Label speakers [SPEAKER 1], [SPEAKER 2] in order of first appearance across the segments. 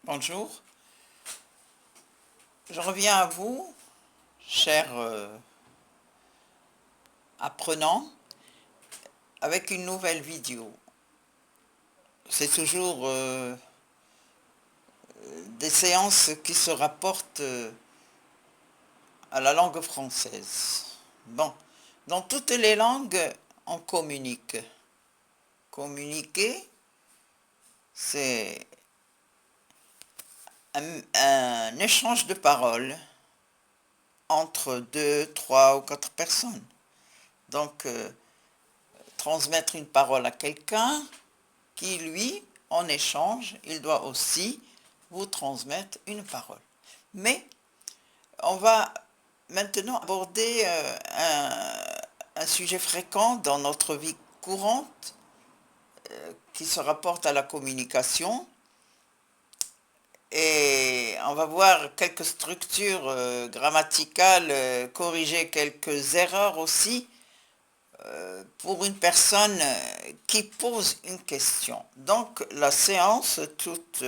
[SPEAKER 1] Bonjour, je reviens à vous, chers apprenants, avec une nouvelle vidéo. C'est toujours des séances qui se rapportent à la langue française. Bon, dans toutes les langues, on communique. Communiquer, c'est un échange de paroles entre deux, trois ou quatre personnes. Donc, transmettre une parole à quelqu'un qui, lui, en échange, il doit aussi vous transmettre une parole. Mais on va maintenant aborder un sujet fréquent dans notre vie courante qui se rapporte à la communication. Et on va voir quelques structures grammaticales, corriger quelques erreurs aussi pour une personne qui pose une question. Donc la séance, toute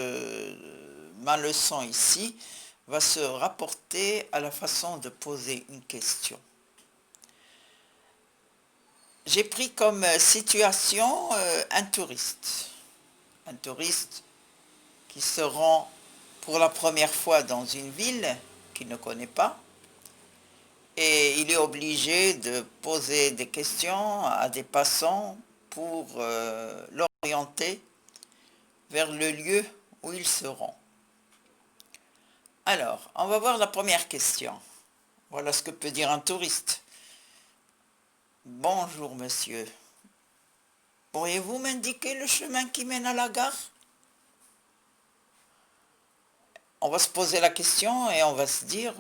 [SPEAKER 1] ma leçon ici, va se rapporter à la façon de poser une question. J'ai pris comme situation un touriste. Un touriste qui se rend pour la première fois dans une ville qu'il ne connaît pas. Et il est obligé de poser des questions à des passants pour l'orienter vers le lieu où il se rend. Alors, on va voir la première question. Voilà ce que peut dire un touriste. Bonjour monsieur, pourriez-vous m'indiquer le chemin qui mène à la gare? On va se poser la question et on va se dire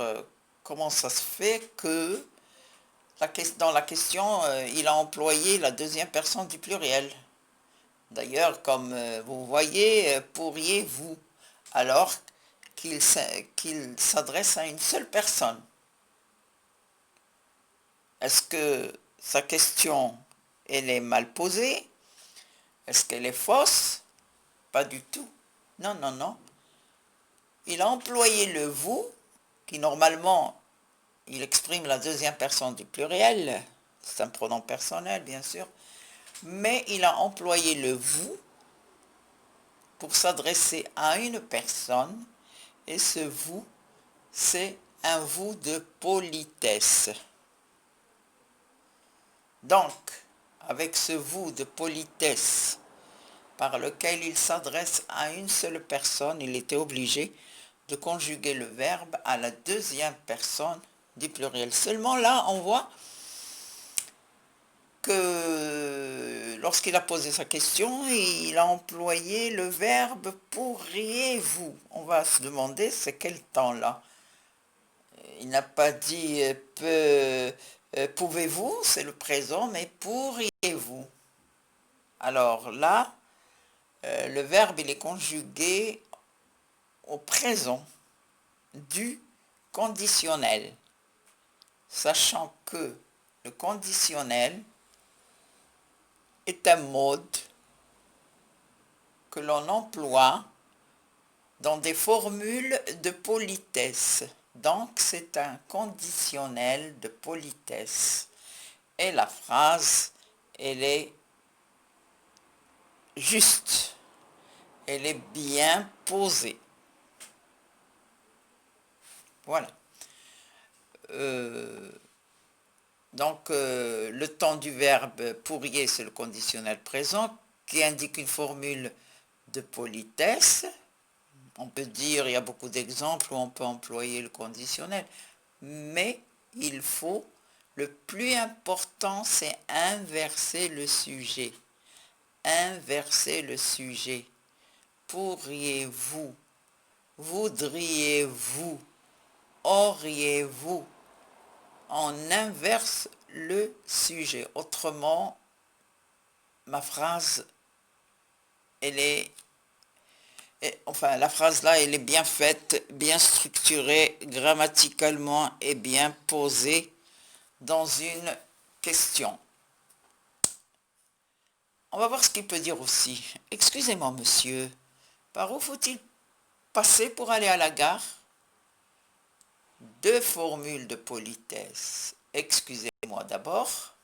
[SPEAKER 1] comment ça se fait que dans la question, il a employé la deuxième personne du pluriel. D'ailleurs, comme vous voyez, pourriez-vous, alors qu'il s'adresse à une seule personne. Est-ce que sa question, elle est mal posée? Est-ce qu'elle est fausse? Pas du tout. Non, non, non. Il a employé le vous, qui normalement, il exprime la deuxième personne du pluriel. C'est un pronom personnel, bien sûr. Mais il a employé le vous pour s'adresser à une personne, et ce vous, c'est un vous de politesse. Donc, avec ce vous de politesse par lequel il s'adresse à une seule personne, il était obligé de conjuguer le verbe à la deuxième personne du pluriel. Seulement là, on voit que lorsqu'il a posé sa question, il a employé le verbe pourriez-vous. On va se demander c'est quel temps là. Il n'a pas dit pouvez-vous, c'est le présent, mais pourriez-vous. Alors là, le verbe il est conjugué au présent du conditionnel, sachant que le conditionnel est un mode que l'on emploie dans des formules de politesse. Donc c'est un conditionnel de politesse. Et la phrase, elle est juste, elle est bien posée. Voilà. Donc le temps du verbe pourriez, c'est le conditionnel présent qui indique une formule de politesse. On peut dire, il y a beaucoup d'exemples où on peut employer le conditionnel, mais il faut, le plus important, c'est inverser le sujet. Inverser le sujet. Pourriez-vous, voudriez-vous, auriez-vous. On inverse le sujet. Autrement, ma phrase, elle est enfin, la phrase là, elle est bien faite, bien structurée, grammaticalement et bien posée dans une question. On va voir ce qu'il peut dire aussi. Excusez-moi, monsieur, par où faut-il passer pour aller à la gare? Deux formules de politesse. Excusez-moi d'abord.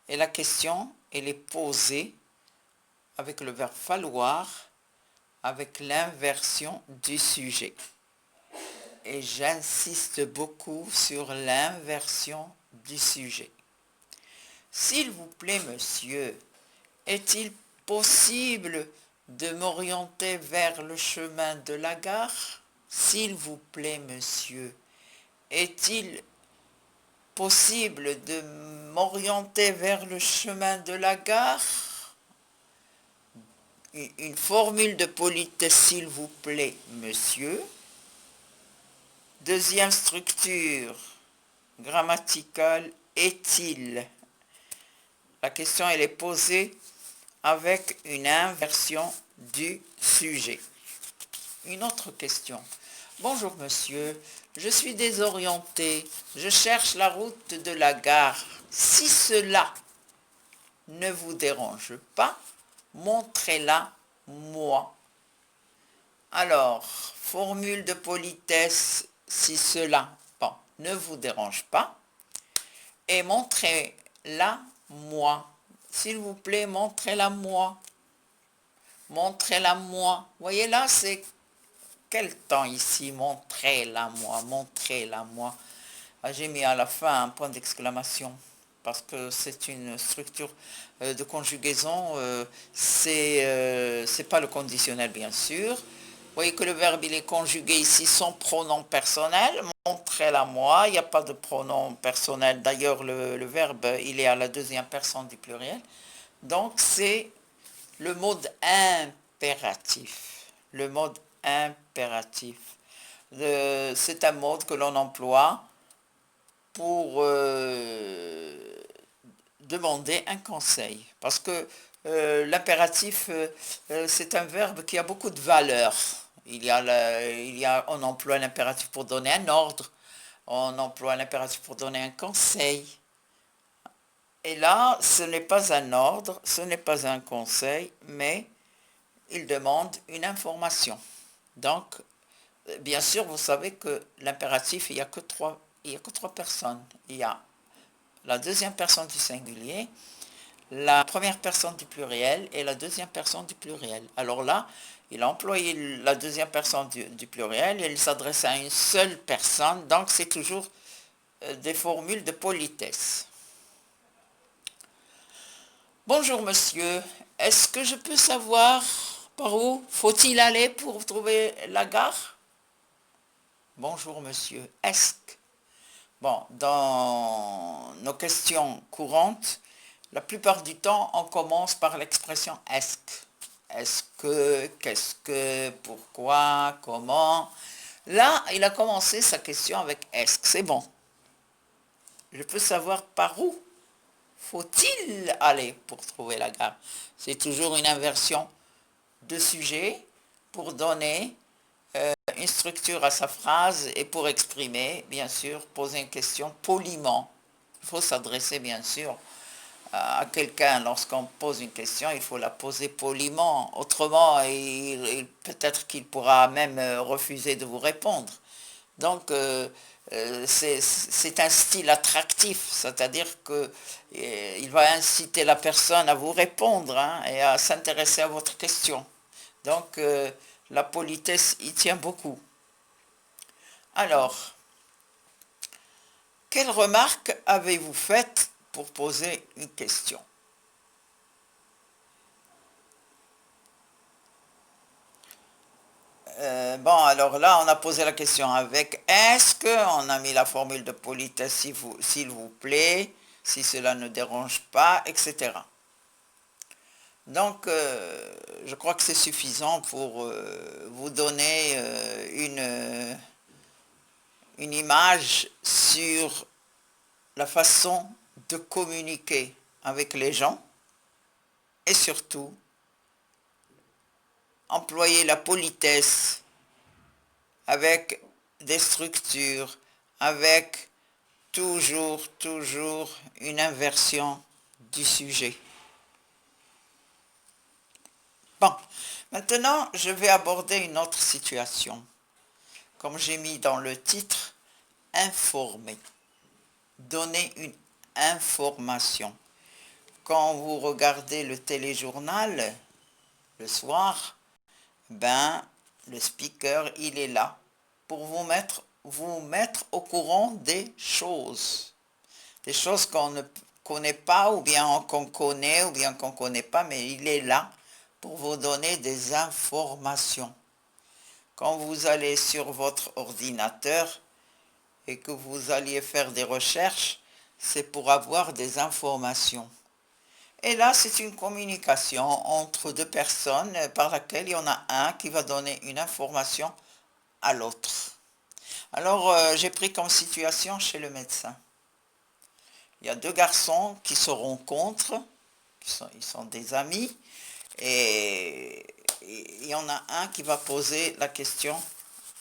[SPEAKER 1] Et la question, elle est posée avec le verbe falloir, avec l'inversion du sujet. Et j'insiste beaucoup sur l'inversion du sujet. S'il vous plaît, monsieur, est-il possible de m'orienter vers le chemin de la gare? S'il vous plaît, monsieur, est-il possible de m'orienter vers le chemin de la gare? Une formule de politesse, s'il vous plaît, monsieur. Deuxième structure grammaticale, est-il? La question, elle est posée avec une inversion du sujet. Une autre question. Bonjour monsieur, je suis désorienté, je cherche la route de la gare. Si cela ne vous dérange pas, montrez-la moi. Alors, formule de politesse, si cela ne vous dérange pas, et montrez-la moi. S'il vous plaît, montrez-la moi. Montrez-la moi. Voyez là, c'est quel temps ici? Montrez-la moi, montrez-la moi. Ah, j'ai mis à la fin un point d'exclamation parce que c'est une structure de conjugaison. C'est pas le conditionnel, bien sûr. Vous voyez que le verbe il est conjugué ici sans pronom personnel. Montrez-la moi. Il n'y a pas de pronom personnel. D'ailleurs, le verbe il est à la deuxième personne du pluriel. Donc c'est le mode impératif. Le mode impératif. C'est un mode que l'on emploie pour demander un conseil. Parce que l'impératif, c'est un verbe qui a beaucoup de valeur. On emploie l'impératif pour donner un ordre. On emploie l'impératif pour donner un conseil. Et là, ce n'est pas un ordre, ce n'est pas un conseil, mais il demande une information. Donc, bien sûr, vous savez que l'impératif, il n'y a que trois personnes. Il y a la deuxième personne du singulier, la première personne du pluriel et la deuxième personne du pluriel. Alors là, il a employé la deuxième personne du pluriel et il s'adresse à une seule personne, donc c'est toujours des formules de politesse. Bonjour monsieur, est-ce que je peux savoir par où faut-il aller pour trouver la gare? Bonjour monsieur, est-ce que... Bon, dans nos questions courantes, la plupart du temps, on commence par l'expression est-ce que. Est-ce que, qu'est-ce que, pourquoi, comment. Là, il a commencé sa question avec est-ce que. C'est bon. Je peux savoir par où faut-il aller pour trouver la gare. C'est toujours une inversion de sujet pour donner une structure à sa phrase et pour exprimer, bien sûr, poser une question poliment. Il faut s'adresser, bien sûr, à quelqu'un. Lorsqu'on pose une question, il faut la poser poliment. Autrement, peut-être qu'il pourra même refuser de vous répondre. Donc, c'est un style attractif, c'est-à-dire qu'il va inciter la personne à vous répondre et à s'intéresser à votre question. Donc, la politesse y tient beaucoup. Alors, quelle remarque avez-vous faite pour poser une question? Bon, alors là, on a posé la question avec est-ce qu'on a mis la formule de politesse s'il vous plaît, si cela ne dérange pas, etc. Donc, je crois que c'est suffisant pour vous donner une image sur la façon de communiquer avec les gens et surtout employer la politesse avec des structures, avec toujours une inversion du sujet. Bon, Maintenant, je vais aborder une autre situation. Comme j'ai mis dans le titre, informer. Donner une information. Quand vous regardez le téléjournal le soir, ben, le speaker, il est là pour vous mettre au courant des choses. Des choses qu'on ne connaît pas, ou bien qu'on connaît, ou bien qu'on ne connaît pas, mais il est là pour vous donner des informations. Quand vous allez sur votre ordinateur et que vous alliez faire des recherches, c'est pour avoir des informations. Et là, c'est une communication entre deux personnes par laquelle il y en a un qui va donner une information à l'autre. Alors, j'ai pris comme situation chez le médecin. Il y a deux garçons qui se rencontrent, ils sont des amis, et il y en a un qui va poser la question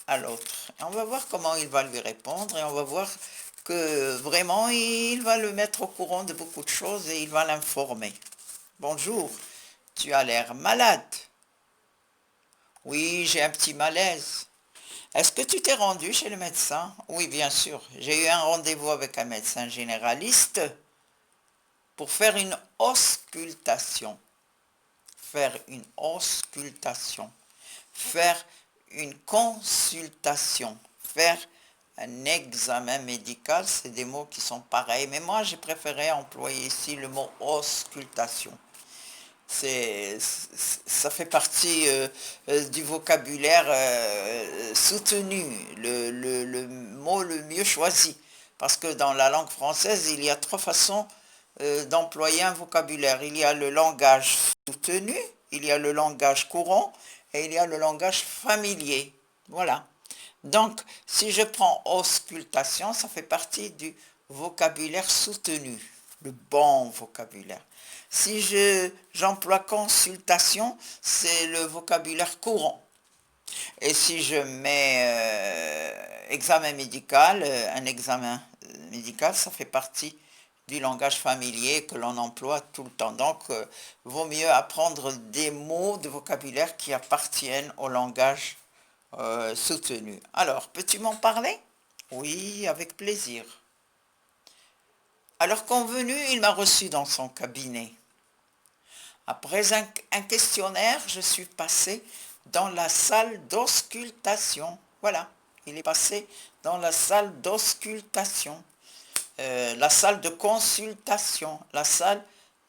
[SPEAKER 1] à l'autre. Et on va voir comment il va lui répondre, et on va voir que vraiment il va le mettre au courant de beaucoup de choses et il va l'informer. Bonjour, tu as l'air malade. Oui, j'ai un petit malaise. Est-ce que tu t'es rendu chez le médecin? Oui, bien sûr. J'ai eu un rendez-vous avec un médecin généraliste pour faire une auscultation. Faire une auscultation. Faire une consultation. Faire un examen médical, c'est des mots qui sont pareils. Mais moi, j'ai préféré employer ici le mot auscultation. Ça fait partie du vocabulaire soutenu, le mot le mieux choisi. Parce que dans la langue française, il y a trois façons d'employer un vocabulaire. Il y a le langage soutenu, il y a le langage courant et il y a le langage familier. Voilà. Donc, si je prends auscultation, ça fait partie du vocabulaire soutenu, le bon vocabulaire. Si j'emploie consultation, c'est le vocabulaire courant. Et si je mets examen médical, un examen médical, ça fait partie du langage familier que l'on emploie tout le temps. Donc, vaut mieux apprendre des mots de vocabulaire qui appartiennent au langage soutenu. Alors, peux-tu m'en parler? Oui, avec plaisir. Alors convenu, il m'a reçu dans son cabinet. Après un questionnaire, je suis passé dans la salle d'auscultation. Voilà, il est passé dans la salle d'auscultation, la salle de consultation, la salle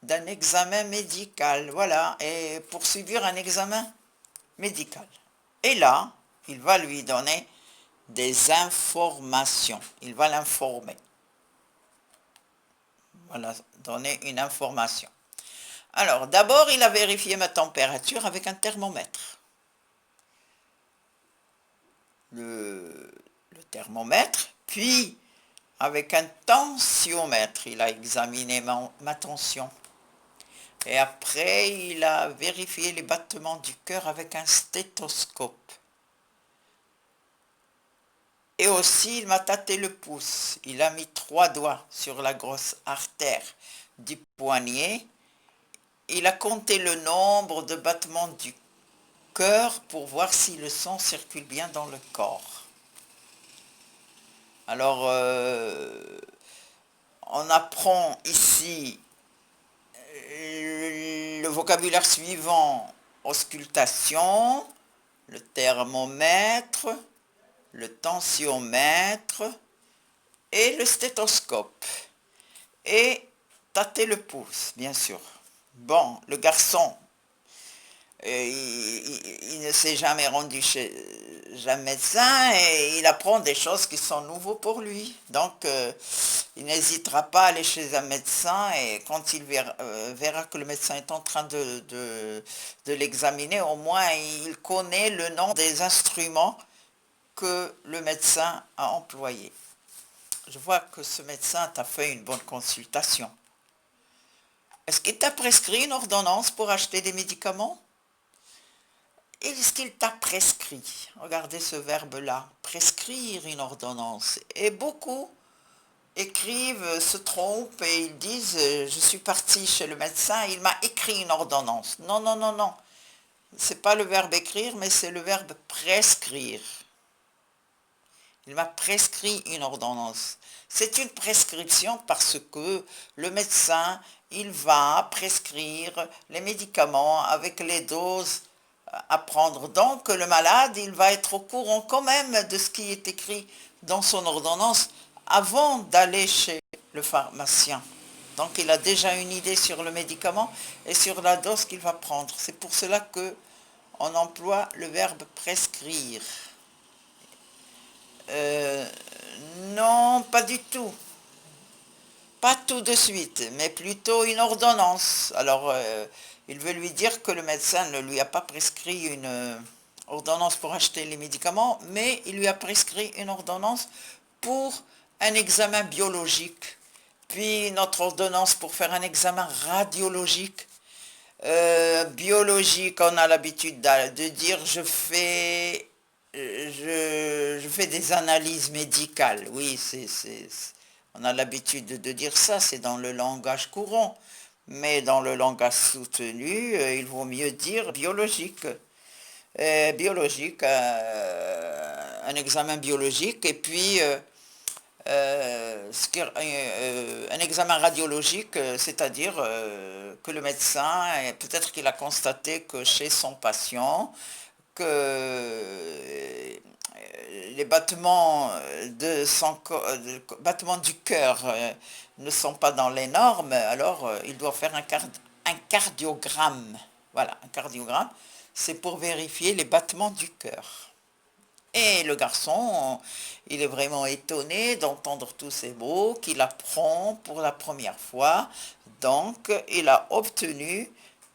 [SPEAKER 1] d'un examen médical. Voilà, et pour subir un examen médical. Et là, il va lui donner des informations. Il va l'informer. Voilà, donner une information. Alors, d'abord, il a vérifié ma température avec un thermomètre. Le thermomètre, puis avec un tensiomètre, il a examiné ma tension. Et après, il a vérifié les battements du cœur avec un stéthoscope. Et aussi, il m'a tâté le pouce. Il a mis 3 doigts sur la grosse artère du poignet. Il a compté le nombre de battements du cœur pour voir si le sang circule bien dans le corps. Alors, on apprend ici le vocabulaire suivant: auscultation, le thermomètre, le tensiomètre et le stéthoscope. Et tâter le pouce, bien sûr. Bon, le garçon, il ne s'est jamais rendu chez un médecin et il apprend des choses qui sont nouvelles pour lui. Donc, il n'hésitera pas à aller chez un médecin, et quand il verra que le médecin est en train de l'examiner, au moins il connaît le nom des instruments que le médecin a employés. Je vois que ce médecin t'a fait une bonne consultation. Est-ce qu'il t'a prescrit une ordonnance pour acheter des médicaments? Est-ce qu'il t'a prescrit? Regardez ce verbe-là, prescrire une ordonnance. Et beaucoup écrivent, se trompent et ils disent: je suis parti chez le médecin, il m'a écrit une ordonnance. Non, non, non, non. C'est pas le verbe écrire, mais c'est le verbe prescrire. Il m'a prescrit une ordonnance. C'est une prescription parce que le médecin, il va prescrire les médicaments avec les doses à prendre. Donc le malade, il va être au courant quand même de ce qui est écrit dans son ordonnance avant d'aller chez le pharmacien. Donc il a déjà une idée sur le médicament et sur la dose qu'il va prendre. C'est pour cela que on emploie le verbe prescrire. Euh, non, pas du tout. Pas tout de suite, mais plutôt une ordonnance. Alors, il veut lui dire que le médecin ne lui a pas prescrit une ordonnance pour acheter les médicaments, mais il lui a prescrit une ordonnance pour un examen biologique. Puis notre ordonnance pour faire un examen radiologique. Biologique, on a l'habitude de dire je fais des analyses médicales. Oui, on a l'habitude de dire ça, c'est dans le langage courant. Mais dans le langage soutenu, il vaut mieux dire biologique. Biologique, un examen biologique, et puis un examen radiologique, c'est-à-dire que le médecin, peut-être qu'il a constaté que chez son patient, que les battements battements du cœur ne sont pas dans les normes, alors il doit faire un cardiogramme. Voilà, un cardiogramme, c'est pour vérifier les battements du cœur. Et le garçon, il est vraiment étonné d'entendre tous ces mots qu'il apprend pour la première fois. Donc, il a obtenu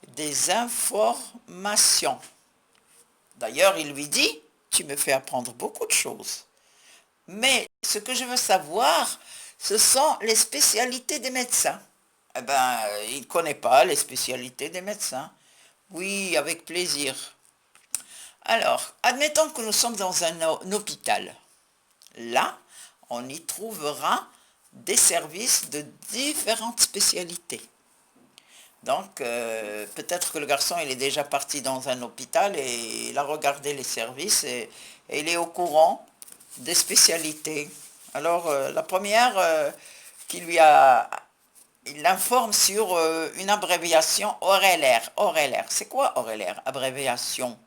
[SPEAKER 1] des informations. D'ailleurs, il lui dit, tu me fais apprendre beaucoup de choses. Mais ce que je veux savoir, ce sont les spécialités des médecins. Eh bien, il ne connaît pas les spécialités des médecins. Oui, avec plaisir. Alors, admettons que nous sommes dans un hôpital. Là, on y trouvera des services de différentes spécialités. Donc, peut-être que le garçon, il est déjà parti dans un hôpital et il a regardé les services et il est au courant des spécialités. Alors, la première il l'informe sur une abréviation ORLR. ORLR, c'est quoi ORLR? Abréviation.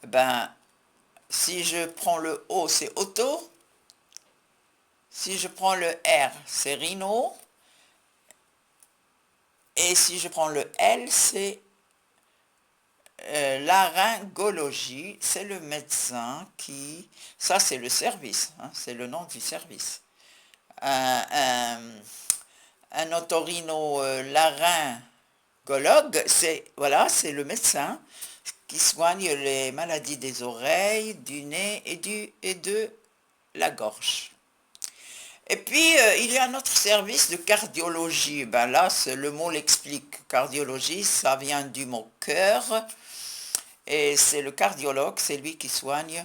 [SPEAKER 1] Eh ben, si je prends le O, c'est auto. Si je prends le R, c'est rhino. Et si je prends le L, c'est laryngologie. C'est le médecin qui... Ça, c'est le service. Hein, c'est le nom du service. Un otorhinolaryngologue, voilà, c'est le médecin qui soigne les maladies des oreilles, du nez et de la gorge. Et puis, il y a notre service de cardiologie. Ben là, le mot l'explique. Cardiologie, ça vient du mot cœur. Et c'est le cardiologue, c'est lui qui soigne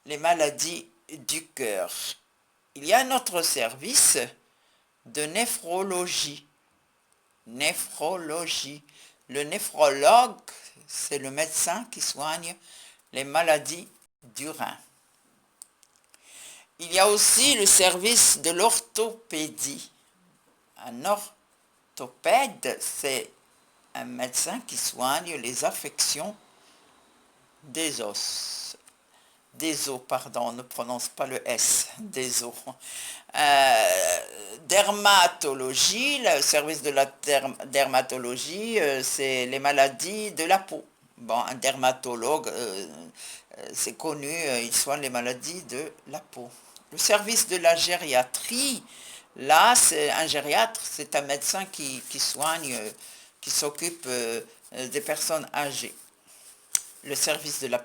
[SPEAKER 1] les maladies du cœur. Il y a notre service de néphrologie. Néphrologie. Le néphrologue, c'est le médecin qui soigne les maladies du rein. Il y a aussi le service de l'orthopédie. Un orthopède, c'est un médecin qui soigne les affections des os. Des os, pardon, on ne prononce pas le S, des os. Dermatologie, le service de la dermatologie, c'est les maladies de la peau. Bon, un dermatologue, c'est connu, il soigne les maladies de la peau. Le service de la gériatrie, là, c'est un gériatre, c'est un médecin qui soigne, qui s'occupe des personnes âgées. Le service de la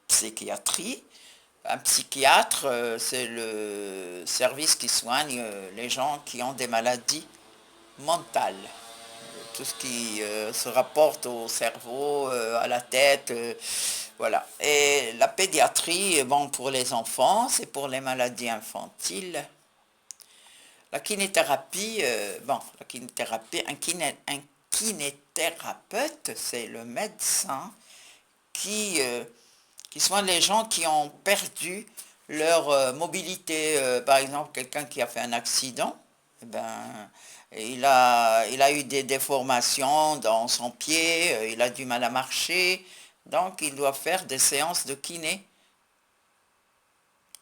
[SPEAKER 1] psychiatrie, un psychiatre, c'est le service qui soigne les gens qui ont des maladies mentales. Tout ce qui se rapporte au cerveau, à la tête, voilà. Et la pédiatrie, bon, pour les enfants, c'est pour les maladies infantiles. La kinésithérapie, bon, la kinésithérapie, un kinésithérapeute, c'est le médecin qui soigne les gens qui ont perdu leur mobilité. Par exemple, quelqu'un qui a fait un accident, eh ben, il a eu des déformations dans son pied, il a du mal à marcher, donc il doit faire des séances de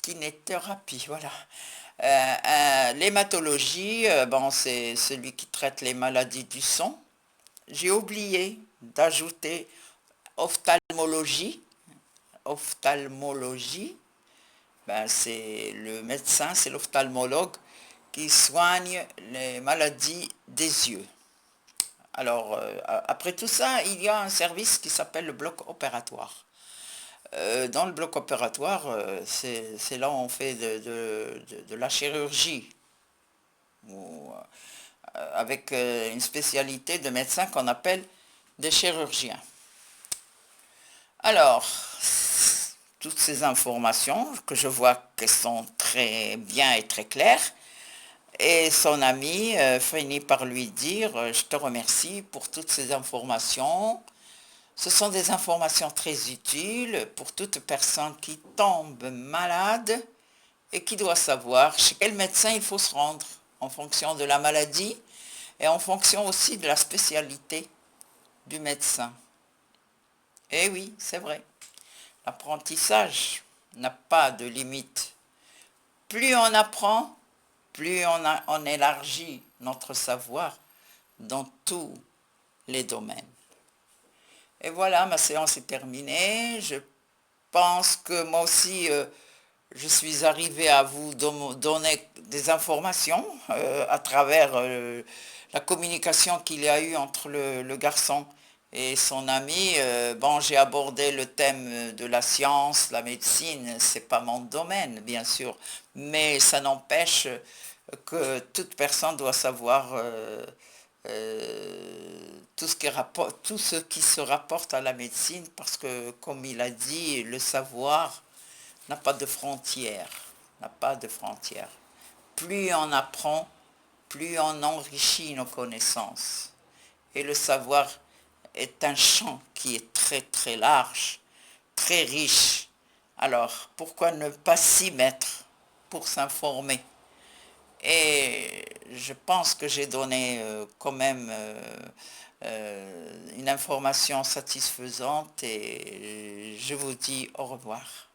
[SPEAKER 1] kinéthérapie, voilà. L'hématologie, bon, c'est celui qui traite les maladies du sang. J'ai oublié d'ajouter ophtalmologie. Ophtalmologie, ben, c'est le médecin, c'est l'ophtalmologue qui soigne les maladies des yeux. Alors, après tout ça, il y a un service qui s'appelle le bloc opératoire. Dans le bloc opératoire, c'est là où on fait de la chirurgie, avec une spécialité de médecin qu'on appelle des chirurgiens. Alors, toutes ces informations que je vois qu'elles sont très bien et très claires, et son ami finit par lui dire je te remercie pour toutes ces informations. Ce sont des informations très utiles pour toute personne qui tombe malade et qui doit savoir chez quel médecin il faut se rendre en fonction de la maladie et en fonction aussi de la spécialité du médecin. Eh oui, c'est vrai. L'apprentissage n'a pas de limite. Plus on apprend, plus on élargit notre savoir dans tous les domaines. Et voilà, ma séance est terminée. Je pense que moi aussi, je suis arrivé à vous donner des informations à travers la communication qu'il y a eu entre le garçon et son ami. Bon, j'ai abordé le thème de la science, la médecine, c'est pas mon domaine, bien sûr, mais ça n'empêche que toute personne doit savoir tout ce qui se rapporte à la médecine, parce que, comme il a dit, le savoir n'a pas de frontières, n'a pas de frontières. Plus on apprend, plus on enrichit nos connaissances. Et le savoir est un champ qui est très très large, très riche. Alors, pourquoi ne pas s'y mettre pour s'informer? Et je pense que j'ai donné quand même une information satisfaisante et je vous dis au revoir.